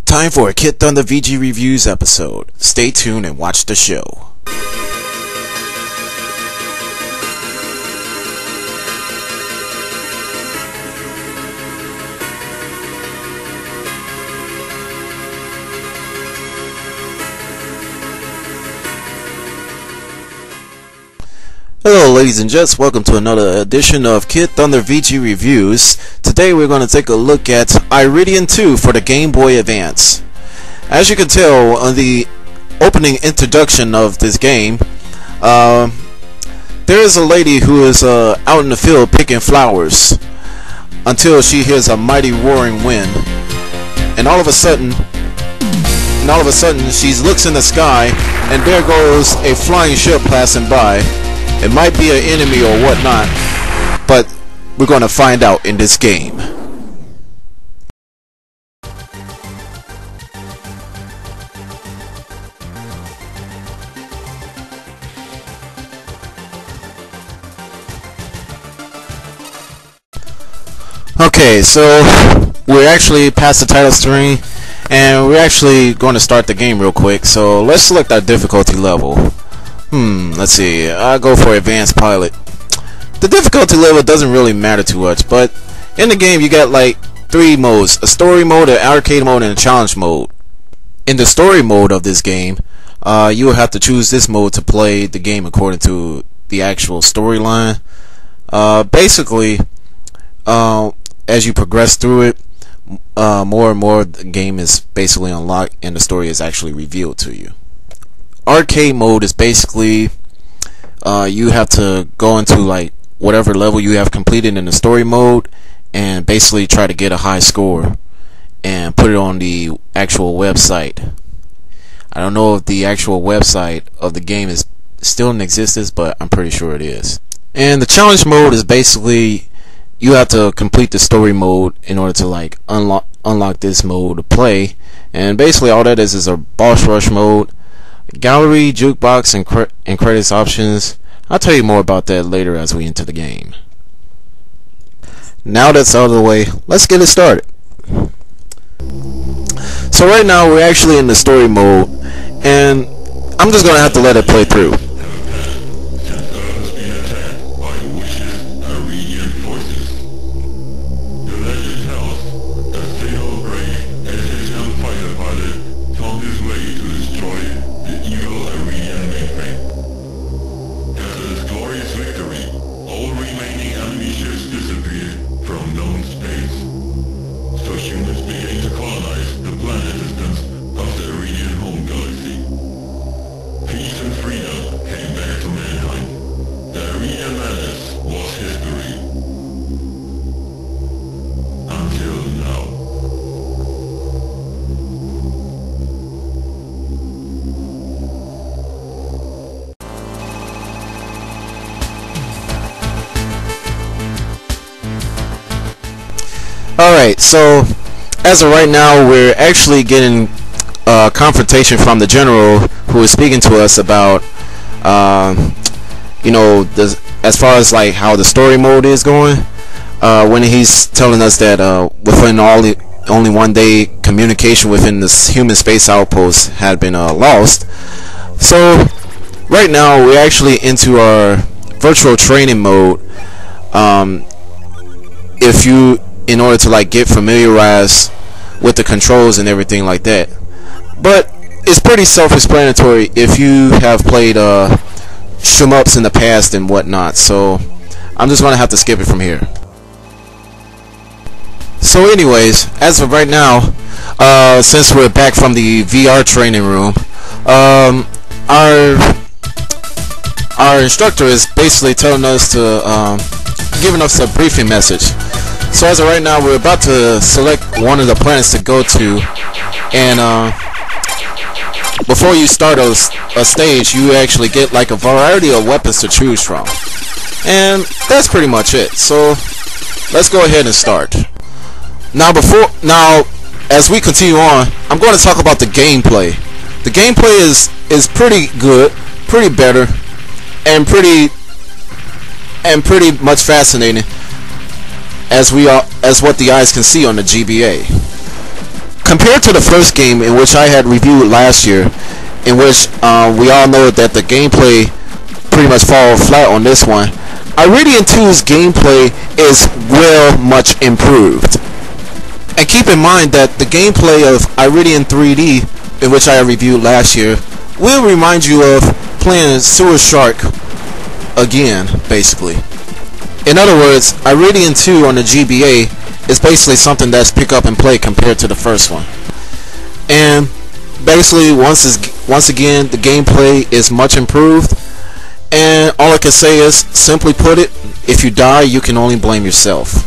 Time for a kidThunder VG Reviews episode. Stay tuned and watch the show. Hello ladies and gents, welcome to another edition of kidThunder VG Reviews. Today we're going to take a look at Iridion 2 for the Game Boy Advance. As you can tell on the opening introduction of this game, there is a lady who is out in the field picking flowers until she hears a mighty roaring wind, and all of a sudden she looks in the sky and there goes a flying ship passing by. It might be an enemy or whatnot, but we're going to find out in this game. Okay, so we're actually past the title screen, and we're actually going to start the game real quick. So let's select our difficulty level. Let's see. I'll go for Advanced Pilot. The difficulty level doesn't really matter too much, but in the game you got like three modes: a story mode, an arcade mode, and a challenge mode. In the story mode of this game, you will have to choose this mode to play the game according to the actual storyline. Basically, as you progress through it, more and more the game is basically unlocked and the story is actually revealed to you. Arcade mode is basically you have to go into like whatever level you have completed in the story mode and basically try to get a high score and put it on the actual website. I don't know if the actual website of the game is still in existence, but I'm pretty sure it is. And the challenge mode is basically you have to complete the story mode in order to like unlock this mode to play. And basically all that is a boss rush mode, gallery, jukebox, and credits options. I'll tell you more about that later as we enter the game. Now that's out of the way, let's get it started. So right now we're actually in the story mode, and I'm just gonna have to let it play through. Alright, so as of right now we're actually getting a confrontation from the general who is speaking to us about you know, as far as like how the story mode is going, when he's telling us that within only 1 day communication within this human space outpost had been lost. So right now we're actually into our virtual training mode. In order to like get familiarized with the controls and everything like that, but it's pretty self-explanatory if you have played shmups in the past and whatnot, so I'm just gonna have to skip it from here. So anyways, as of right now, since we're back from the VR training room, our instructor is basically telling us to giving us a briefing message. So as of right now, we're about to select one of the planets to go to, and before you start a stage, you actually get like a variety of weapons to choose from, and that's pretty much it. So let's go ahead and start. Now as we continue on, I'm going to talk about the gameplay. The gameplay is pretty good, pretty better, and pretty much fascinating as what the eyes can see on the GBA. compared to the first game, in which I had reviewed last year, in which we all know that the gameplay pretty much fall flat on this one, Iridion 2's gameplay is well much improved. And keep in mind that the gameplay of Iridion 3D, in which I reviewed last year, will remind you of playing Sewer Shark again, basically. In other words, Iridion 2 on the GBA is basically something that's pick up and play compared to the first one. And basically, once again, the gameplay is much improved. And all I can say is, simply put it, if you die, you can only blame yourself.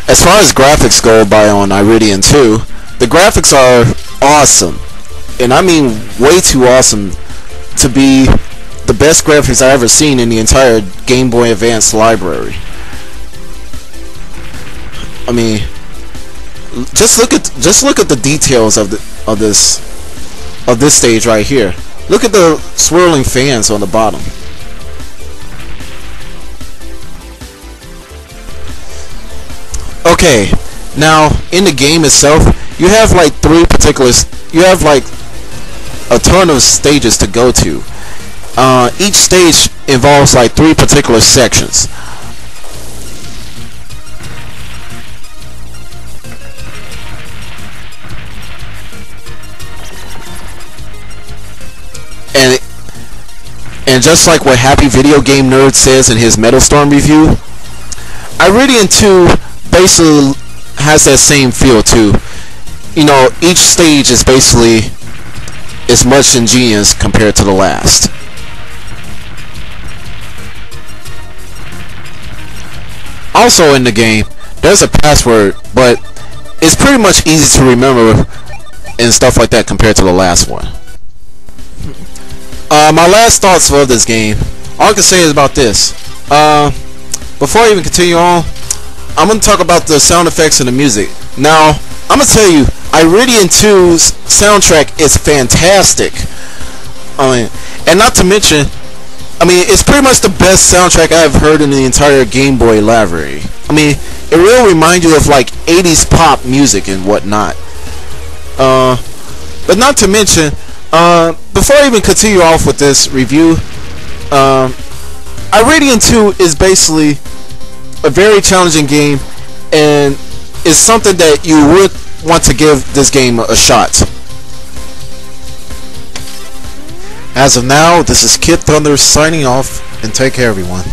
As far as graphics go by on Iridion 2, the graphics are awesome. And I mean way too awesome to be the best graphics I've ever seen in the entire Game Boy Advance library. I mean, just look at the details of this stage right here. Look at the swirling fans on the bottom. Okay, now in the game itself, you have like a ton of stages to go to. Each stage involves like 3 particular sections. And just like what Happy Video Game Nerd says in his Metal Storm review, Iridion 2 basically has that same feel too. You know, each stage is basically as much ingenious compared to the last. Also in the game, there's a password, but it's pretty much easy to remember and stuff like that compared to the last one. My last thoughts for this game, all I can say is about this. Before I even continue on, I'm going to talk about the sound effects and the music. Now, I'm going to tell you, Iridion 2's soundtrack is fantastic. And not to mention, it's pretty much the best soundtrack I've heard in the entire Game Boy library. It will remind you of like 80s pop music and whatnot. But not to mention, before I even continue off with this review, Iridion 2 is basically a very challenging game, and is something that you would want to give this game a shot. As of now, this is kidThunder signing off, and take care everyone.